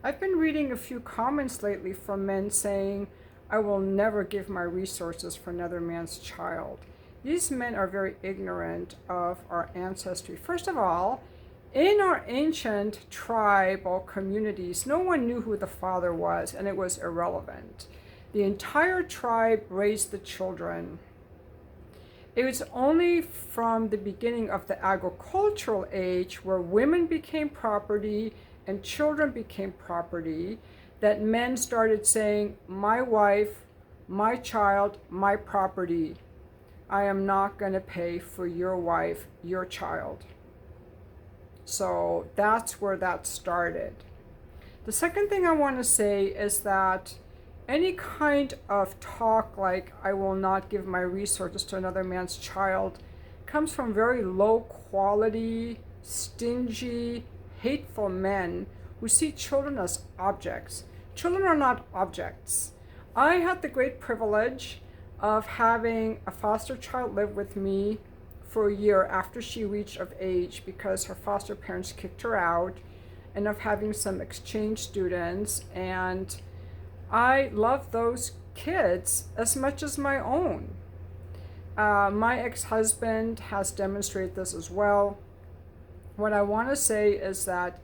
I've been reading a few comments lately from men saying, I will never give my resources for another man's child. These men are very ignorant of our ancestry. First of all, in our ancient tribal communities, no one knew who the father was, and it was irrelevant. The entire tribe raised the children. It was only from the beginning of the agricultural age, where women became property and children became property, that men started saying, my wife, my child, my property. I am not going to pay for your wife, your child. So that's where that started. The second thing I want to say is that any kind of talk like I will not give my resources to another man's child comes from very low quality, stingy, hateful men who see children as objects. Children are not objects. I had the great privilege of having a foster child live with me for a year after she reached of age because her foster parents kicked her out, and of having some exchange students, and I love those kids as much as my own. My ex-husband has demonstrated this as well. What I want to say is that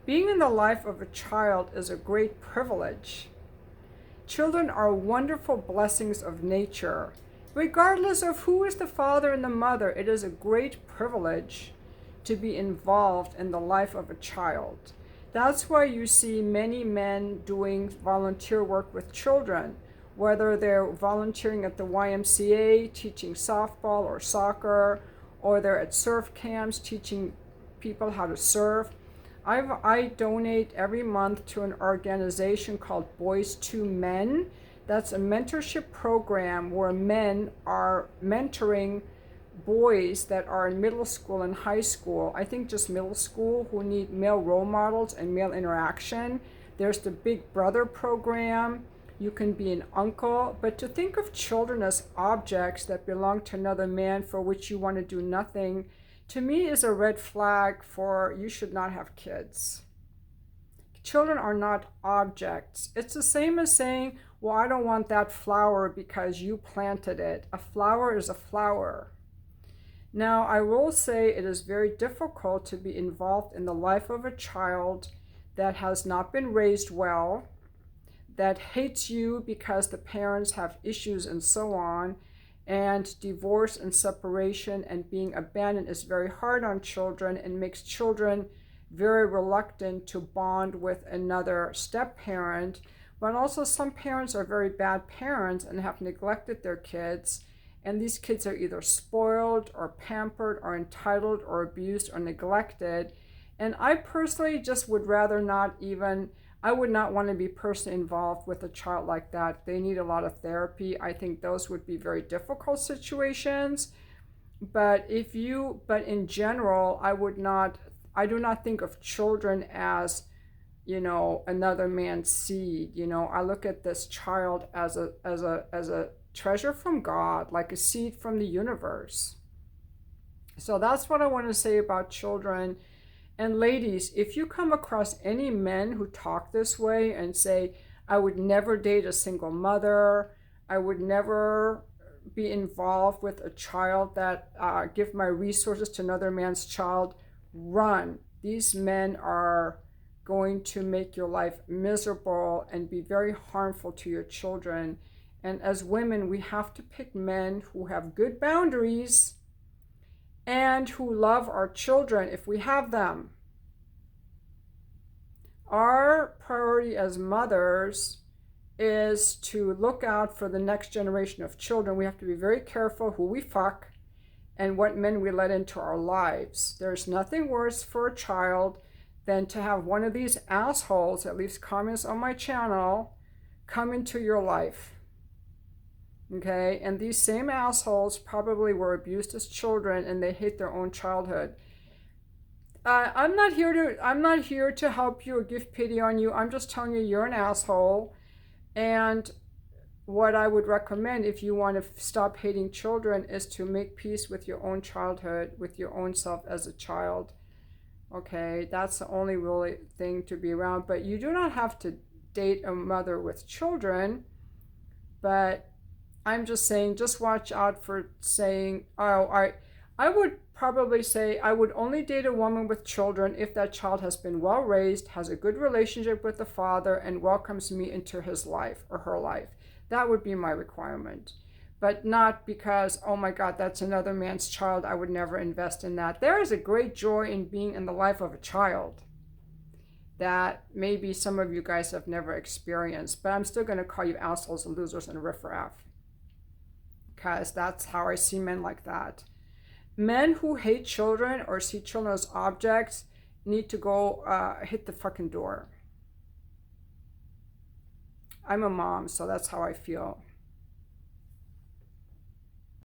being in the life of a child is a great privilege. Children are wonderful blessings of nature. Regardless of who is the father and the mother, it is a great privilege to be involved in the life of a child. That's why you see many men doing volunteer work with children, whether they're volunteering at the YMCA, teaching softball or soccer, or they're at surf camps teaching people how to surf. I donate every month to an organization called Boys to Men. That's a mentorship program where men are mentoring boys that are in middle school and high school, I think just middle school, who need male role models and male interaction. There's the Big Brother program. You can be an uncle, but to think of children as objects that belong to another man for which you want to do nothing, to me is a red flag for you should not have kids. Children are not objects. It's the same as saying, well, I don't want that flower because you planted it. A flower is a flower. Now, I will say it is very difficult to be involved in the life of a child that has not been raised well, that hates you because the parents have issues and so on, and divorce and separation and being abandoned is very hard on children and makes children very reluctant to bond with another step-parent. But also some parents are very bad parents and have neglected their kids, and these kids are either spoiled or pampered or entitled or abused or neglected. And I personally just would rather not even, I would not want to be personally involved with a child like that. They need a lot of therapy. I think those would be very difficult situations. But in general, I do not think of children as, another man's seed. I look at this child as a treasure from God, like a seed from the universe. So that's what I want to say about children. And ladies, if you come across any men who talk this way and say, I would never date a single mother, I would never be involved with a child that give my resources to another man's child, run. These men are going to make your life miserable and be very harmful to your children. And as women, we have to pick men who have good boundaries and who love our children if we have them. Our priority as mothers is to look out for the next generation of children. We have to be very careful who we fuck and what men we let into our lives. There's nothing worse for a child than to have one of these assholes that leaves comments on my channel come into your life. Okay, and these same assholes probably were abused as children and they hate their own childhood. I'm not here to help you or give pity on you. I'm just telling you you're an asshole. And what I would recommend if you want to stop hating children is to make peace with your own childhood, with your own self as a child. Okay, that's the only really thing to be around. But you do not have to date a mother with children. But I'm just saying, just watch out for saying, oh, I would probably say I would only date a woman with children if that child has been well raised, has a good relationship with the father, and welcomes me into his life or her life. That would be my requirement. But not because, oh my God, that's another man's child. I would never invest in that. There is a great joy in being in the life of a child that maybe some of you guys have never experienced, but I'm still going to call you assholes and losers and riffraff, because that's how I see men like that. Men who hate children or see children as objects need to go hit the fucking door. I'm a mom, so that's how I feel.